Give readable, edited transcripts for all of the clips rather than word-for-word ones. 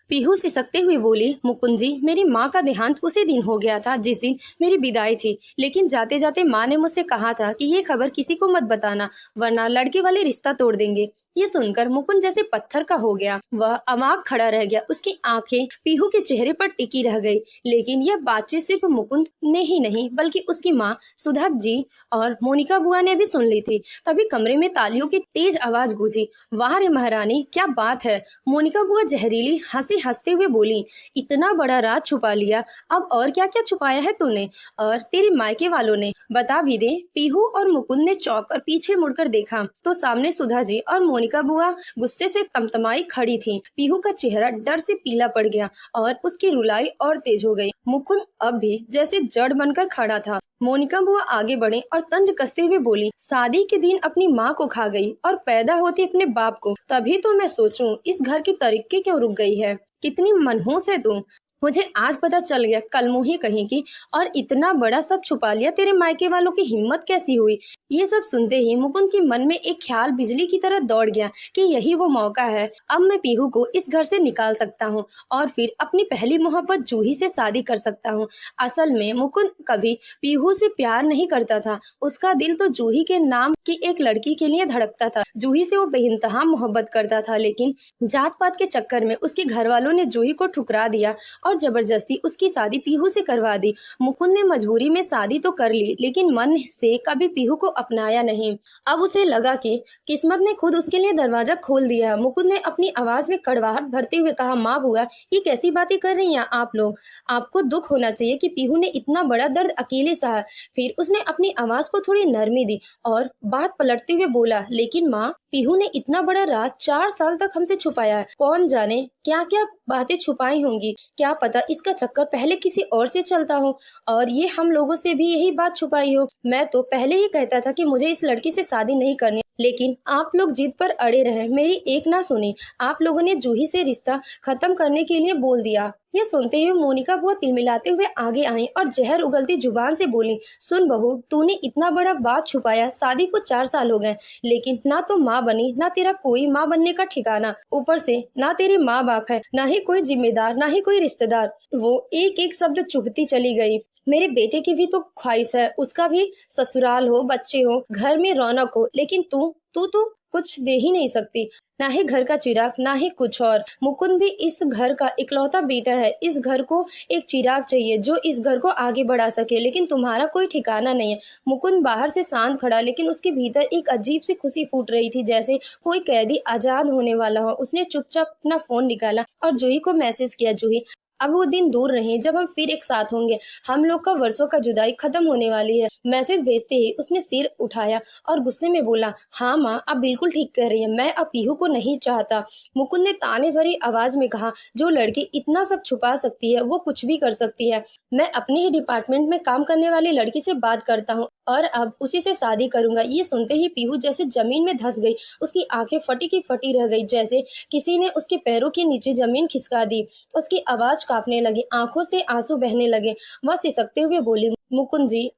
पीहू सिसकते हुए बोली, मुकुंद जी, मेरी माँ का देहांत उसी दिन हो गया था जिस दिन मेरी विदाई थी। लेकिन जाते जाते माँ ने मुझसे कहा था कि ये खबर किसी को मत बताना, वरना लड़के वाले रिश्ता तोड़ देंगे। ये सुनकर मुकुंद जैसे पत्थर का हो गया। वह अवाक खड़ा रह गया। उसकी आंखें पीहू के चेहरे पर टिकी रह गई। लेकिन यह बातचीत सिर्फ मुकुंद ने ही नहीं, बल्कि उसकी माँ सुधा जी और मोनिका बुआ ने भी सुन ली थी। तभी कमरे में तालियों की तेज आवाज गूंजी। वाह रे महारानी, क्या बात है। मोनिका बुआ जहरीली हंसी हंसते हुए बोली, इतना बड़ा राज छुपा लिया, अब और क्या क्या छुपाया है तूने और तेरे मायके वालों ने, बता भी दे। पीहू और मुकुंद ने चौंक कर पीछे मुड़कर देखा तो सामने सुधा जी और मोनिका बुआ गुस्से से तमतमाई खड़ी थी। पीहू का चेहरा डर से पीला पड़ गया और उसकी रुलाई और तेज हो गई। मुकुंद अब भी जैसे जड़ बनकर खड़ा था। मोनिका बुआ आगे बढ़े और तंज कसते हुए बोली, शादी के दिन अपनी माँ को खा गई और पैदा होती अपने बाप को। तभी तो मैं सोचूं इस घर की तरक्की क्यों रुक गई है। कितनी मनहूस है तू। मुझे आज पता चल गया कल मुही कहीं की, और इतना बड़ा सच छुपा लिया। तेरे मायके वालों की हिम्मत कैसी हुई। ये सब सुनते ही मुकुंद के मन में एक ख्याल बिजली की तरह दौड़ गया कि यही वो मौका है। अब मैं पीहू को इस घर से निकाल सकता हूँ और फिर अपनी पहली मोहब्बत जूही से शादी कर सकता हूँ। असल में मुकुंद कभी पीहू से प्यार नहीं करता था। उसका दिल तो जूही के नाम की एक लड़की के लिए धड़कता था। जूही से वो बेइंतहा मोहब्बत करता था, लेकिन जात पात के चक्कर में उसके घर वालों ने जूही को ठुकरा दिया और जबरदस्ती उसकी शादी पीहू से करवा दी। मुकुंद ने मजबूरी में शादी तो कर ली, लेकिन मन से कभी पीहू को अपनाया नहीं। अब उसे लगा कि किस्मत ने खुद उसके लिए दरवाजा खोल दिया। मुकुंद ने अपनी आवाज में कड़वाहट भरते हुए कहा, माँ बुआ, ये कैसी बातें कर रही हैं आप लोग। आपको दुख होना चाहिए कि पीहू ने इतना बड़ा दर्द अकेले सहा। फिर उसने अपनी आवाज को थोड़ी नरमी दी और बात पलटते हुए बोला, लेकिन माँ, पीहू ने इतना बड़ा राज 4 साल तक हमसे छुपाया है। कौन जाने क्या क्या बातें छुपाई होंगी। क्या पता इसका चक्कर पहले किसी और से चलता हो और ये हम लोगों से भी यही बात छुपाई हो। मैं तो पहले ही कहता था कि मुझे इस लड़की से शादी नहीं करनी, लेकिन आप लोग जिद पर अड़े रहे, मेरी एक ना सुनी। आप लोगों ने जूही से रिश्ता खत्म करने के लिए बोल दिया। यह सुनते हुए मोनिका बुआ तिलमिलाते हुए आगे आई और जहर उगलती जुबान से बोली, सुन बहू, तूने इतना बड़ा बात छुपाया। शादी को 4 साल हो गए, लेकिन ना तो माँ बनी, ना तेरा कोई माँ बनने का ठिकाना। ऊपर से ना तेरे माँ बाप है, ना ही कोई जिम्मेदार, ना ही कोई रिश्तेदार। वो एक एक शब्द चुभती चली गई। मेरे बेटे की भी तो ख्वाहिश है, उसका भी ससुराल हो, बच्चे हो, घर में रौनक हो, लेकिन तू तो कुछ दे ही नहीं सकती। ना ही घर का चिराग, ना ही कुछ और। मुकुंद भी इस घर का इकलौता बेटा है। इस घर को एक चिराग चाहिए जो इस घर को आगे बढ़ा सके, लेकिन तुम्हारा कोई ठिकाना नहीं है। मुकुंद बाहर से शांत खड़ा, लेकिन उसके भीतर एक अजीब सी खुशी फूट रही थी, जैसे कोई कैदी आजाद होने वाला हो। उसने चुपचाप अपना फोन निकाला और जूही को मैसेज किया, जूही, अब वो दिन दूर नहीं जब हम फिर एक साथ होंगे। हम लोग का वर्षों का जुदाई खत्म होने वाली है। मैसेज भेजते ही उसने सिर उठाया और गुस्से में बोला, हाँ माँ, आप बिल्कुल ठीक कह रही है। मैं अब पीहू को नहीं चाहता। मुकुंद ने ताने भरी आवाज में कहा, जो लड़की इतना सब छुपा सकती है वो कुछ भी कर सकती है। मैं अपने ही डिपार्टमेंट में काम करने वाली लड़की से बात करता हूँ और अब उसी से शादी करूंगा। ये सुनते ही पीहू जैसे जमीन में धंस गई। उसकी आंखें फटी की फटी रह गई, जैसे किसी ने उसके पैरों के नीचे जमीन खिसका दी। उसकी आवाज कांपने लगी, आंखों से आंसू बहने लगे। वह सिसकते हुए बोली, मुकुंद जी,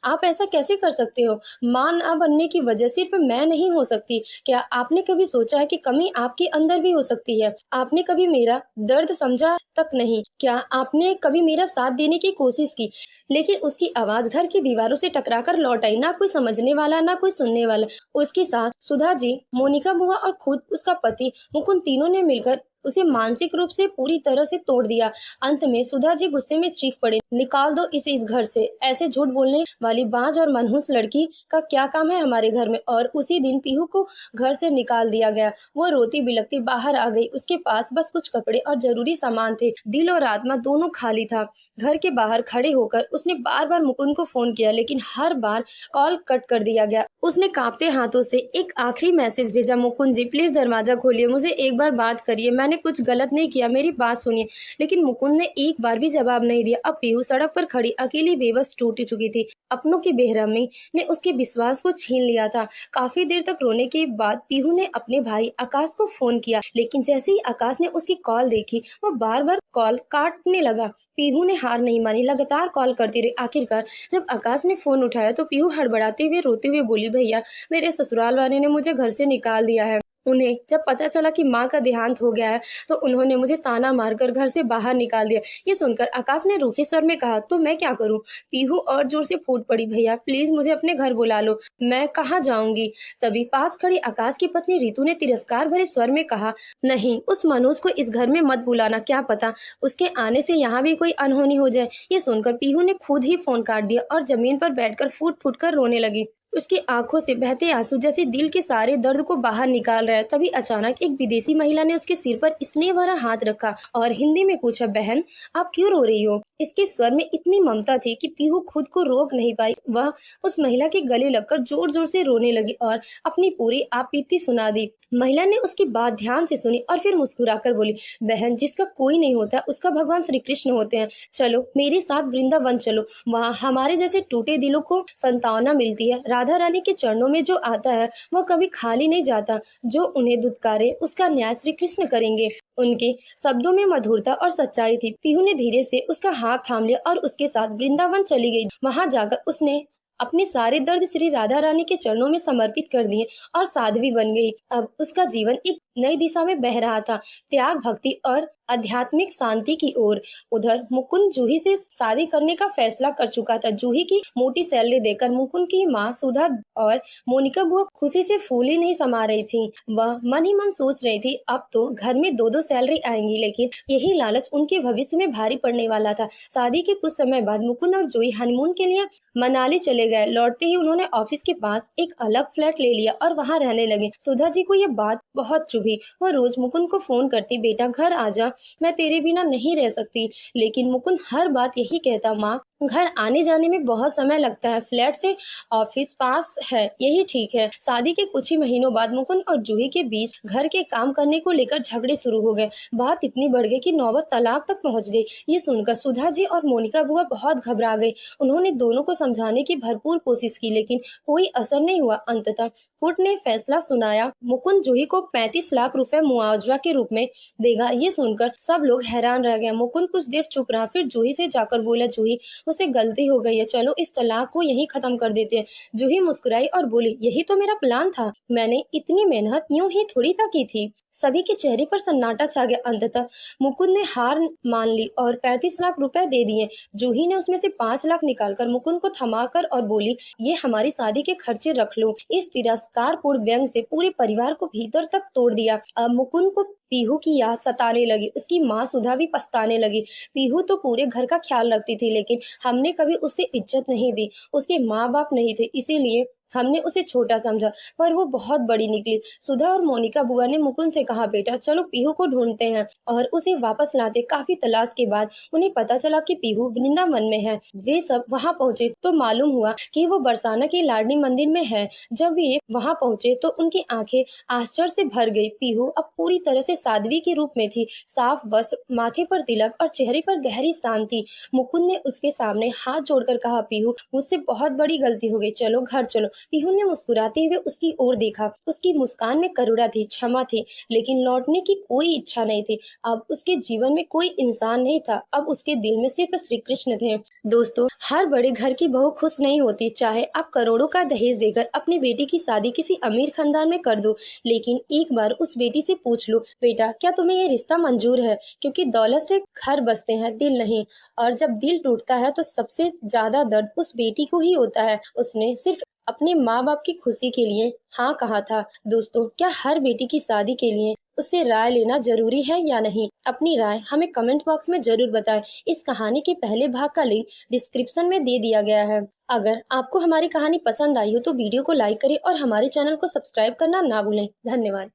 आप ऐसा कैसे कर सकते हो। मां ना बनने की वजह सिर्फ मैं नहीं हो सकती। क्या आपने कभी सोचा है कि कमी आपके अंदर भी हो सकती है। आपने कभी मेरा दर्द समझा तक नहीं। क्या आपने कभी मेरा साथ देने की कोशिश की। लेकिन उसकी आवाज घर की दीवारों से टकराकर लौट आई। ना कोई समझने वाला, ना कोई सुनने वाला। उसके साथ सुधा जी, मोनिका बुआ और खुद उसका पति मुकुंद, तीनों ने मिलकर उसे मानसिक रूप से पूरी तरह से तोड़ दिया। अंत में सुधा जी गुस्से में चीख पड़े, निकाल दो इसे इस घर से। ऐसे झूठ बोलने वाली बांझ और मनहूस लड़की का क्या काम है हमारे घर में। और उसी दिन पीहू को घर से निकाल दिया गया। वो रोती बिलखती बाहर आ गई। उसके पास बस कुछ कपड़े और जरूरी सामान थे। दिल और आत्मा दोनों खाली था। घर के बाहर खड़े होकर उसने बार बार मुकुंद को फोन किया, लेकिन हर बार कॉल कट कर दिया गया। उसने कांपते हाथों से एक आखिरी मैसेज भेजा, मुकुंद जी, प्लीज दरवाजा खोलिए, मुझे एक बार बात करिए। मैंने कुछ गलत नहीं किया, मेरी बात सुनिए। लेकिन मुकुंद ने एक बार भी जवाब नहीं दिया। अब पीहू सड़क पर खड़ी अकेली बेबस टूट चुकी थी। अपनों की बेरहमी ने उसके विश्वास को छीन लिया था। काफी देर तक रोने के बाद पीहू ने अपने भाई आकाश को फोन किया, लेकिन जैसे ही आकाश ने उसकी कॉल देखी, वो बार बार कॉल काटने लगा। पीहू ने हार नहीं मानी, लगातार कॉल करती रही। आखिरकार जब आकाश ने फोन उठाया तो पीहू हड़बड़ाते हुए रोते हुए बोली, भैया, मेरे ससुराल वाले ने मुझे घर से निकाल दिया है। उन्हें जब पता चला कि माँ का देहांत हो गया है तो उन्होंने मुझे ताना मारकर घर से बाहर निकाल दिया। ये सुनकर आकाश ने रूखे स्वर में कहा, तो मैं क्या करूं? पीहू और जोर से फूट पड़ी, भैया प्लीज मुझे अपने घर बुला लो, मैं कहाँ जाऊंगी? तभी पास खड़ी आकाश की पत्नी रितु ने तिरस्कार भरे स्वर में कहा, नहीं, उस मनोज को इस घर में मत बुलाना, क्या पता उसके आने से यहाँ भी कोई अनहोनी हो जाए। ये सुनकर पीहू ने खुद ही फोन काट दिया और जमीन पर बैठकर फूट फूट कर रोने लगी। उसकी आंखों से बहते आंसू जैसे दिल के सारे दर्द को बाहर निकाल रहा है। तभी अचानक एक विदेशी महिला ने उसके सिर पर स्नेह भरा हाथ रखा और हिंदी में पूछा, बहन आप क्यों रो रही हो? इसके स्वर में इतनी ममता थी कि पीहू खुद को रोक नहीं पाई। वह उस महिला के गले लगकर जोर जोर से रोने लगी और अपनी पूरी आपबीती सुना दी। महिला ने उसकी बात ध्यान से सुनी और फिर मुस्कुराकर बोली, बहन जिसका कोई नहीं होता उसका भगवान श्री कृष्ण होते हैं। चलो मेरे साथ वृंदावन चलो, वहाँ हमारे जैसे टूटे दिलों को सांत्वना मिलती है। राधा रानी के चरणों में जो आता है वह कभी खाली नहीं जाता। जो उन्हें दुत्कारे उसका न्याय श्री कृष्ण करेंगे। उनके शब्दों में मधुरता और सच्चाई थी। पीहू ने धीरे से उसका हाथ थाम लिया और उसके साथ वृंदावन चली गई। वहां जाकर उसने अपने सारे दर्द श्री राधा रानी के चरणों में समर्पित कर दिए और साध्वी बन गई। अब उसका जीवन एक नई दिशा में बह रहा था, त्याग, भक्ति और आध्यात्मिक शांति की ओर। उधर मुकुंद जूही से शादी करने का फैसला कर चुका था। जूही की मोटी सैलरी देकर मुकुंद की माँ सुधा और मोनिका बुआ खुशी से फूली नहीं समा रही थी। वह मन ही मन सोच रही थी, अब तो घर में दो दो सैलरी आएंगी, लेकिन यही लालच उनके भविष्य में भारी पड़ने वाला था। शादी के कुछ समय बाद मुकुंद और जूही हनीमून के लिए मनाली चले गए। लौटते ही उन्होंने ऑफिस के पास एक अलग फ्लैट ले लिया और वहाँ रहने लगे। सुधा जी को यह बात बहुत चुभी। वह रोज मुकुंद को फोन करती, बेटा घर आजा, मैं तेरे बिना नहीं रह सकती। लेकिन मुकुंद हर बात यही कहता, माँ घर आने जाने में बहुत समय लगता है, फ्लैट से ऑफिस पास है, यही ठीक है। शादी के कुछ ही महीनों बाद मुकुंद और जूही के बीच घर के काम करने को लेकर झगड़े शुरू हो गए। बात इतनी बढ़ गई कि नौबत तलाक तक पहुंच गई। ये सुनकर सुधा जी और मोनिका बुआ बहुत घबरा गई। उन्होंने दोनों को समझाने की भरपूर कोशिश की, लेकिन कोई असर नहीं हुआ। अंततः कोर्ट ने फैसला सुनाया, मुकुंद जूही को 35 लाख रुपए मुआवजा के रूप में देगा। ये सुनकर सब लोग हैरान रह गए। मुकुंद कुछ देर चुप रहा, फिर जूही से जाकर बोला, जूही मुझसे गलती हो गई है, चलो इस तलाक को यहीं खत्म कर देते हैं। जूही मुस्कुराई और बोली, यही तो मेरा प्लान था, मैंने इतनी मेहनत यूं ही थोड़ी ना की थी। सभी के चेहरे पर सन्नाटा छा गया। अंततः मुकुंद ने हार मान ली और 35 लाख रुपए दे दिए। जूही ने उसमें से 5 लाख निकालकर मुकुंद को थमाकर और बोली, ये हमारी शादी के खर्चे रख लो। इस तिरस्कारपूर्ण व्यंग से पूरे परिवार को भीतर तक तोड़ दिया। अब मुकुंद को पीहू की याद सताने लगी। उसकी माँ सुधा भी पछताने लगी। पीहू तो पूरे घर का ख्याल रखती थी, लेकिन हमने कभी उसे इज्जत नहीं दी। उसके माँ बाप नहीं थे, इसीलिए हमने उसे छोटा समझा, पर वो बहुत बड़ी निकली। सुधा और मोनिका बुआ ने मुकुंद से कहा, बेटा चलो पीहू को ढूंढते हैं, और उसे वापस लाते। काफी तलाश के बाद उन्हें पता चला कि पीहू वृंदावन में है। वे सब वहां पहुंचे तो मालूम हुआ कि वो बरसाना के लाडली मंदिर में है। जब वे वहां पहुंचे तो उनकी आंखें आश्चर्य से भर गई। पीहू अब पूरी तरह से साध्वी के रूप में थी। साफ वस्त्र, माथे पर तिलक और चेहरे पर गहरी शांति। मुकुंद ने उसके सामने हाथ जोड़कर कहा, पीहू मुझसे बहुत बड़ी गलती हो गई, चलो घर चलो। पीहू ने मुस्कुराते हुए उसकी ओर देखा। उसकी मुस्कान में करुणा थी, क्षमा थी, लेकिन लौटने की कोई इच्छा नहीं थी। अब उसके जीवन में कोई इंसान नहीं था, अब उसके दिल में सिर्फ श्री कृष्ण थे। दोस्तों, हर बड़े घर की बहू खुश नहीं होती। चाहे आप करोड़ों का दहेज देकर अपनी बेटी की शादी किसी अमीर खानदान में कर दो, लेकिन एक बार उस बेटी से पूछ लो, बेटा क्या तुम्हें ये रिश्ता मंजूर है? क्योंकि दौलत से घर बसते हैं, दिल नहीं। और जब दिल टूटता है तो सबसे ज्यादा दर्द उस बेटी को ही होता है। उसने सिर्फ अपने माँ बाप की खुशी के लिए हाँ कहा था। दोस्तों, क्या हर बेटी की शादी के लिए उससे राय लेना जरूरी है या नहीं? अपनी राय हमें कमेंट बॉक्स में जरूर बताएं। इस कहानी के पहले भाग का लिंक डिस्क्रिप्शन में दे दिया गया है। अगर आपको हमारी कहानी पसंद आई हो तो वीडियो को लाइक करें और हमारे चैनल को सब्सक्राइब करना ना भूलें। धन्यवाद।